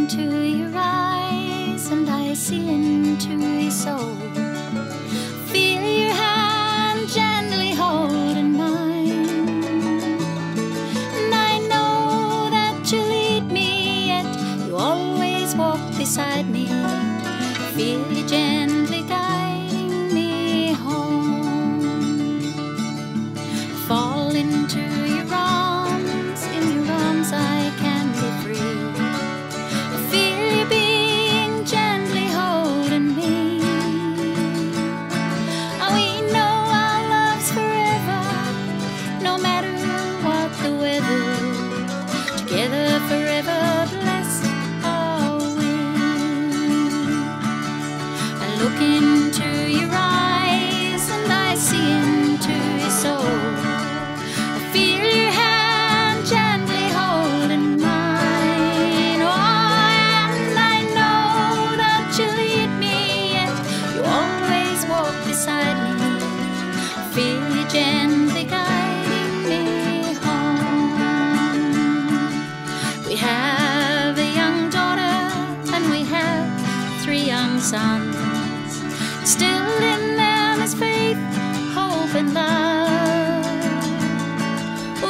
into your eyes and I see into your soul. Feel your hand gently holding mine, and I know that you lead me, yet you always walk beside me. Feel you gently guiding me home. Fall into your arms, in your arms I can be free. Feel you being gently holding me. Oh, we know our love's forever, no matter what the weather. Together forever, blessed are we. I look into your eyes and I see into your soul. I feel your hand gently holding mine. Oh, and I know that you lead me, yet you always walk beside me. I feel you gently guiding me home. We have a young daughter and we have 3 young sons. Still in them is faith, hope and love.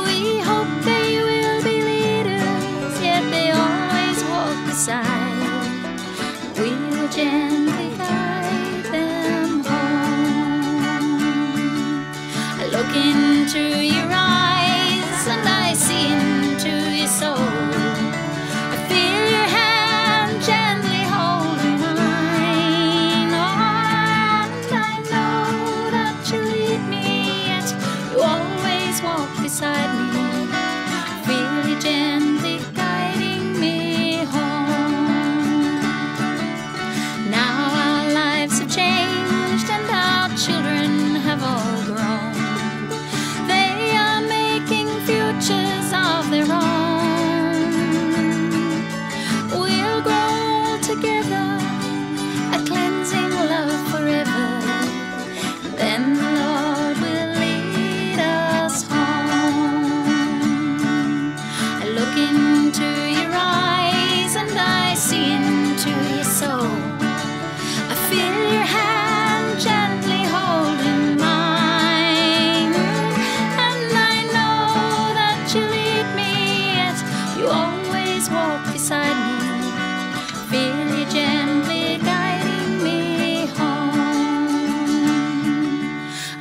We hope they will be leaders, yet they always walk beside. We will gently guide them home. I look into your eyes and I see into your soul. I feel your hand gently holding mine. Oh, and I know that you lead me, yet you always walk beside me. Feel you gently guiding me home. Now our lives have changed and our children have all grown. They are making futures of their own. We'll grow old together, a cleansing love forever. Then the Lord will lead us home. I look into your eyes and I see into your soul. I feel your hand gently holding mine, and I know that you lead me, yet you always walk beside me. Feel you gently guiding me home.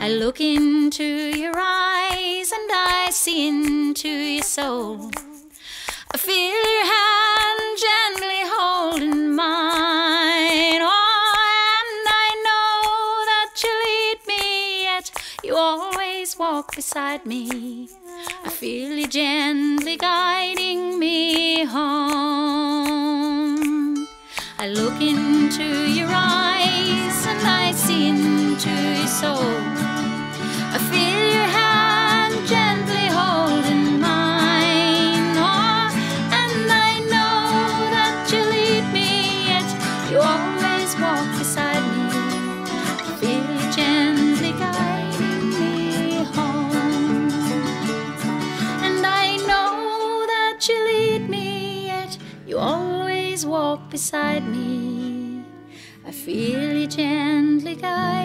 I look into your eyes and I see into your soul. I feel your hand gently holding mine. Oh, and I know that you lead me, yet you always walk beside me. I feel you gently guiding me home. I look into your eyes and I see into your soul. I feel your hand gently holding mine. Oh, and I know that you lead me, yet you always walk beside me. I feel you gently guiding me home. And I know that you lead me, yet you always walk beside me. I feel you gently guide